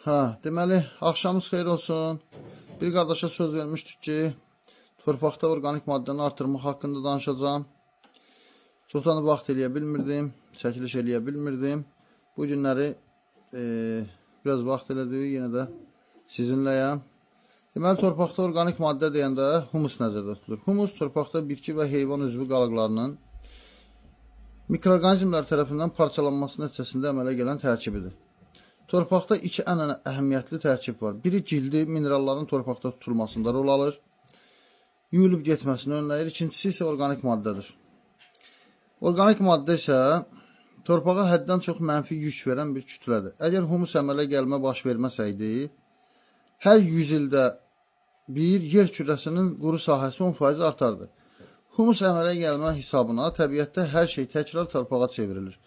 Deməli, axşamınız xeyir olsun. Bir qardaşa söz vermişdik ki, torpaqda orqanik maddəni artırmaq haqqında danışacağım. Çoxdan da vaxt eləyə bilmirdim, çəkiliş eləyə bilmirdim. Bu günləri biraz vaxt elədik, yenə də sizinləyəm. Deməli, torpaqda orqanik maddə deyəndə humus nəzərdə tutulur. Humus, torpaqda bitki və heyvan üzvü qalıqlarının mikroorqanizmlər tərəfindən parçalanması nəticəsində əmələ gələn tərkibidir. Torpaqda iki ən əhəmiyyətli tərkib var. Biri cildi mineralların torpaqda tutulmasında rol alır, yuyulub getməsini önləyir. İkincisi isə orqanik maddədir. Orqanik maddə isə torpağa həddən çox mənfi yük verən bir kütlədir. Əgər humus əmələ gəlmə baş verməsəydi, hər 100 ildə bir yer kürəsinin quru sahəsi 10% artardı. Humus əmələ gəlmə hesabına təbiətdə hər şey təkrar torpağa çevrilir.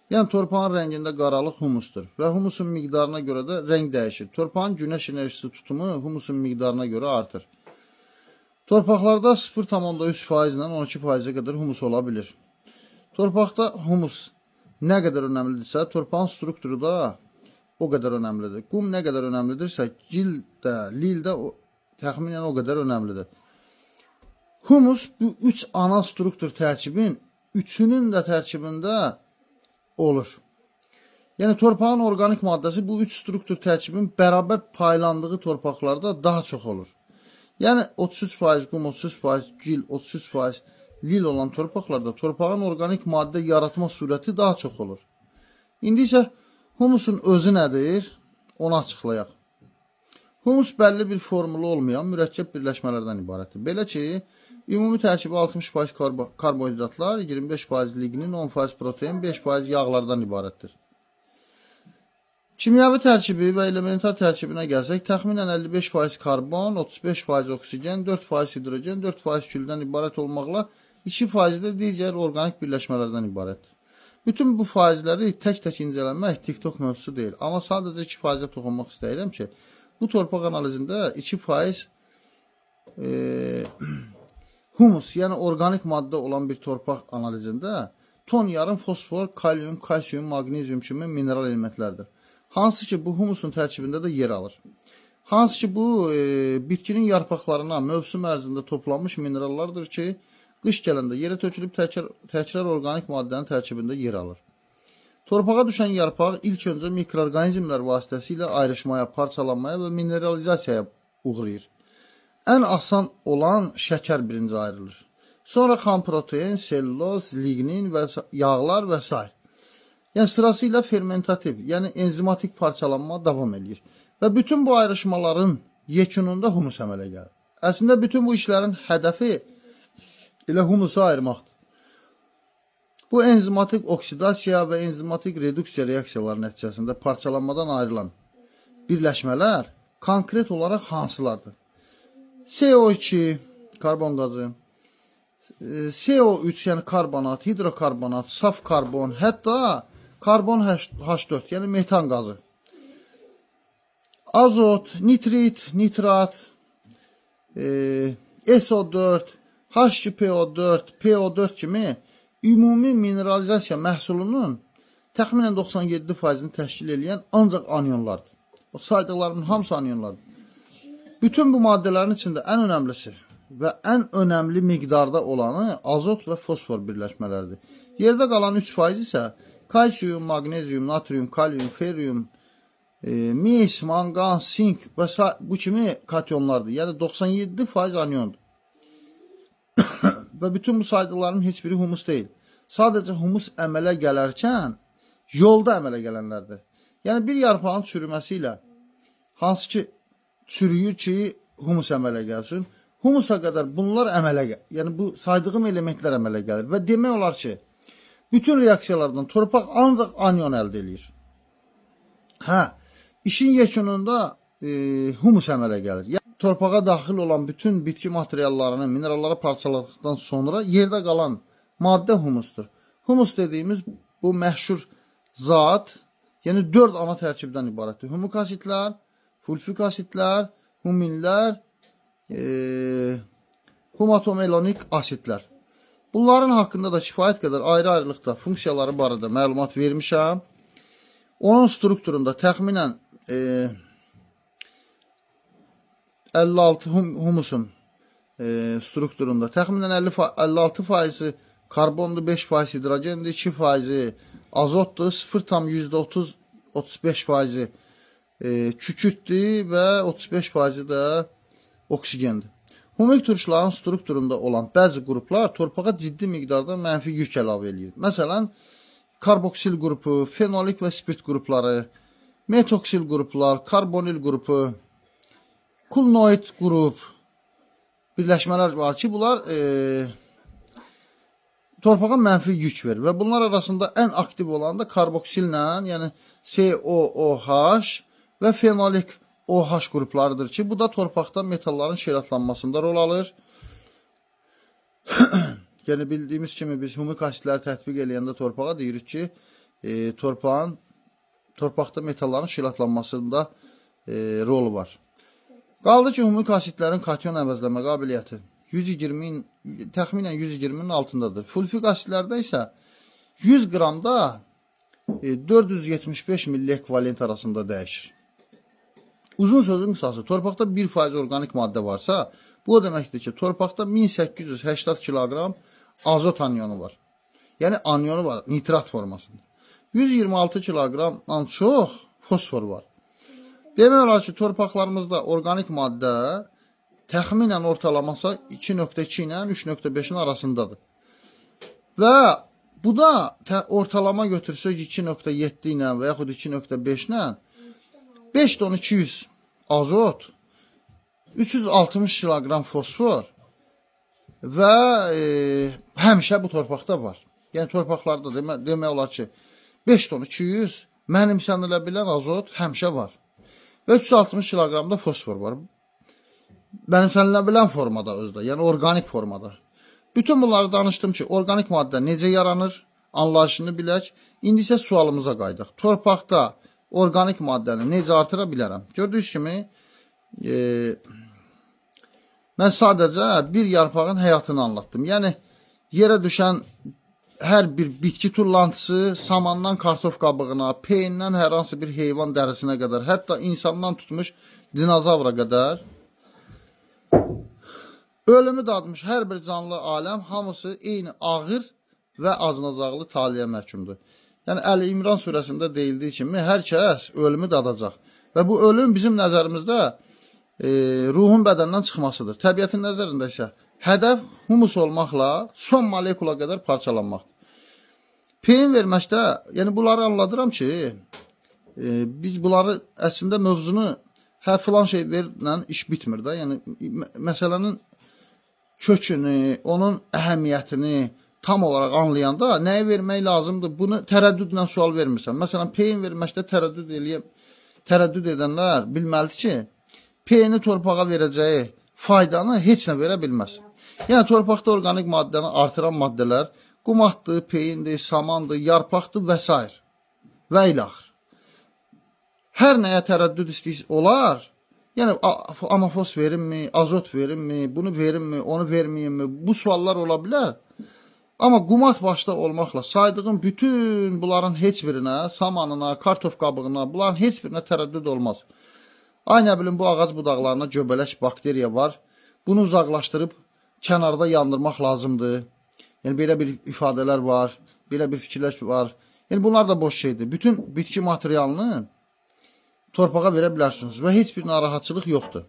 Yəni, torpağın rəngində qaralıq humusdur və humusun miqdarına görə də rəng dəyişir. Torpağın günəş enerjisi tutumu humusun miqdarına görə artır. Torpaqlarda 0,3% ilə 12%-ə qədər humus ola bilir. Torpaqda humus nə qədər önəmlidirsə, torpağın strukturu da o qədər önəmlidir. Qum nə qədər önəmlidirsə, gil də, lil də təxminən o qədər önəmlidir. Humus bu üç ana struktur tərkibin üçünün də tərkibində olur. Yəni, torpağın orqanik maddəsi bu üç struktur tərkibin bərabər paylandığı torpaqlarda daha çox olur. Yəni, 33% qum, 33% gil, 33% lil olan torpaqlarda torpağın orqanik maddə yaratma sürəti daha çox olur. İndi isə humusun özü nədir? Onu açıqlayaq. Humus bəlli bir formulu olmayan mürəkkəb birləşmələrdən ibarətdir. Belə ki, ümumi tərkibi 60% karbohidratlar, 25% lignin, 10% protein, 5% yağlardan ibarətdir. Kimyəvi tərkibi və elementar tərkibinə gəlsək, təxminən 55% karbon, 35% oksigen, 4% hidrogen, 4% küldən ibarət olmaqla 2% də digər orqanik birləşmələrdən ibarətdir. Bütün bu faizləri tək-tək incələmək TikTok mövzusu deyil. Amma sadəcə 2%-ə toxunmaq istəyirəm ki, bu torpaq analizində 2% humus, yəni orqanik maddə olan bir torpaq analizində ton yarım fosfor, kalyum, kalsium, magnezium kimi mineral elementlərdir. Hansı ki, bu humusun tərkibində də yer alır. Hansı ki, bu bitkinin yarpaqlarına mövsüm ərzində toplanmış minerallardır ki, qış gələndə yerə tökülüb təkrar orqanik maddənin tərkibində yer alır. Torpağa düşən yarpaq ilk öncə mikroorqanizmlər vasitəsilə ayrışmaya, parçalanmaya və mineralizasiyaya uğrayır. Ən asan olan şəkər birinci ayrılır. Sonra xam protein, selluloz, lignin və yağlar və s. Yəni, sırasıyla fermentativ, yəni enzimatik parçalanma davam edir. Və bütün bu ayrışmaların yekununda humus əmələ gəlir. Əslində, bütün bu işlərin hədəfi ilə humusu ayırmaqdır. Bu enzimatik oksidasiya və enzimatik reduksiya reaksiyaları nəticəsində parçalanmadan ayrılan birləşmələr konkret olaraq hansılardır? CO2, karbon qazı, CO3, yəni karbonat, hidrokarbonat, saf karbon, hətta karbon H4, yəni metan qazı, azot, nitrit, nitrat, SO4, H2PO4, PO4 kimi ümumi mineralizasiya məhsulunun təxminən 97%-ni təşkil edən ancaq anyonlardır. O saydıqlarımın hamısı anyonlardır. Bütün bu maddələrin içində ən önəmlisi və ən önəmli miqdarda olanı azot və fosfor birləşmələrdir. Yerdə qalan 3% isə kalsium, magnezium, natrium, kalyum, ferium, mis, mangan, sink və bu kimi katyonlardır. Yəni 97% anyondur. Və bütün bu saydıqlarım heç biri humus deyil. Sadəcə humus əmələ gələrkən yolda əmələ gələnlərdir. Yəni bir yarpağın çürüməsi ilə hansı ki çürüyür ki humus əmələ gəlsin, humusa qədər bunlar əmələ gəlir. Yəni bu saydığım elementlər əmələ gəlir və demək olar ki, bütün reaksiyalardan torpaq ancaq anyon əldə edir. İşin yekununda humus əmələ gəlir. Yəni, torpağa daxil olan bütün bitki materiallarını, mineralları parçaladıqdan sonra yerdə qalan maddə humusdur. Humus dediyimiz bu məşhur zat, yəni 4 ana tərkibdən ibarətdir. Humik asitlər, sulfik asitlər, huminlər, humatomelonik asitlər. Bunların haqqında da kifayət qədər ayrı-ayrılıqda funksiyaları barədə məlumat vermişəm. Onun strukturunda təxminən 56 humusun strukturunda təxminən 56% karbondur, 5% hidrogendir, 2% azotdur, 0,30-35% kükürdür və 35% də oksigendir. Humik turşuların strukturunda olan bəzi qruplar torpağa ciddi miqdarda mənfi yük əlavə edir. Məsələn, karboksil qrupu, fenolik və spirt qrupları, metoksil qruplar, karbonil qrupu, kulnoid qrup birləşmələr var ki, bunlar torpağa mənfi yük verir və bunlar arasında ən aktiv olan da karboksillə, yəni COOH və fenolik OH qruplarıdır ki, bu da torpaqda metalların şeratlanmasında rol alır. Yəni bildiyimiz kimi biz humik asidləri tətbiq eləyəndə torpağa deyirik ki, torpaqda metalların şeratlanmasında rolu var. Qaldı ki, humik asidlərin kation əvəzləmə qabiliyyəti təxminən 120-nin altındadır. Fulvik asidlərdə isə 100 qramda 475 milli ekvivalent arasında dəyişir. Uzun sözün qısası, torpaqda 1% organik maddə varsa, bu o deməkdir ki, torpaqda 1880 kiloqram azot anyonu var. Yəni anyonu var, nitrat formasında. 126 kiloqramdan çox fosfor var. Demək olar ki, torpaqlarımızda organik maddə təxminən ortalaması 2,2 ilə 3,5-in arasındadır. Və bu da ortalama götürsək 2,7 ilə və yaxud 2,5 ilə 5 ton 200 azot, 360 kiloqram fosfor və həmişə bu torpaqda var. Yəni torpaqlarda demək olar ki, 5 ton 200 mənimsənilə bilən azot həmişə var. Və 360 kiloqram da fosfor var. Mənimsənilə bilən formada özdə, yəni organik formada. Bütün bunları danışdım ki, organik maddə necə yaranır, anlayışını bilək. İndi isə sualımıza qaydaq. Torpaqda organik maddəni necə artıra bilərəm? Gördüyünüz kimi, mən sadəcə bir yarpağın həyatını anlattım. Yəni, yerə düşən hər bir bitki tullantısı, samandan kartof qabığına, peyindən hər hansı bir heyvan dərisinə qədər, hətta insandan tutmuş dinozavra qədər, ölümü dadmış hər bir canlı aləm, hamısı eyni ağır və acınacaqlı taliyə məhkumdur. Yəni, Əli İmran surəsində deyildiyi kimi, hər kəs ölümü dadacaq. Və bu ölüm bizim nəzərimizdə ruhun bədəndən çıxmasıdır. Təbiətin nəzərində isə hədəf humus olmaqla son molekula qədər parçalanmaqdır. Peyin verməkdə, yəni bunları anladıram ki, biz bunları əslində mövzunu filan şey verlə iş bitmir də. Yəni, məsələnin kökünü, onun əhəmiyyətini tam olaraq anlayanda nəyi vermək lazımdır, bunu tərəddüdlə sual vermirsən. Məsələn, peyin verməkdə tərəddüd edənlər bilməlidir ki, peyini torpağa verəcəyi faydanı heç nə verə bilməz. Yəni, torpaqda organik maddəni artıran maddələr qumatdır, peyindir, samandır, yarpaqdır və s. və ilaxır. Hər nəyə tərəddüd istəyir olar, yəni amafos verimmi, azot verimmi, bunu verimmi, onu verməyimmi, bu suallar ola bilər. Amma qumat başda olmaqla saydığım bütün bunların heç birinə, samanına, kartof qabığına, bunların heç birinə tərəddüd olmaz. Ay nə bilim, bu ağac budaqlarına göbələk bakteriya var. Bunu uzaqlaşdırıb kənarda yandırmaq lazımdır. Yəni, belə bir ifadələr var, belə bir fikirlər var. Yəni, bunlar da boş şeydir. Bütün bitki materialını torpağa verə bilərsiniz və heç bir narahatçılıq yoxdur.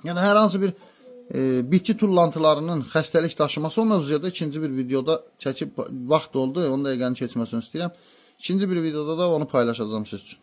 Yəni, hər hansı bir bitki tullantılarının xəstəlik daşıması o mövzuya da ikinci bir videoda çəkib vaxt oldu. 10 dəqiqəni keçməsini istəyirəm. İkinci bir videoda da onu paylaşacağım siz üçün.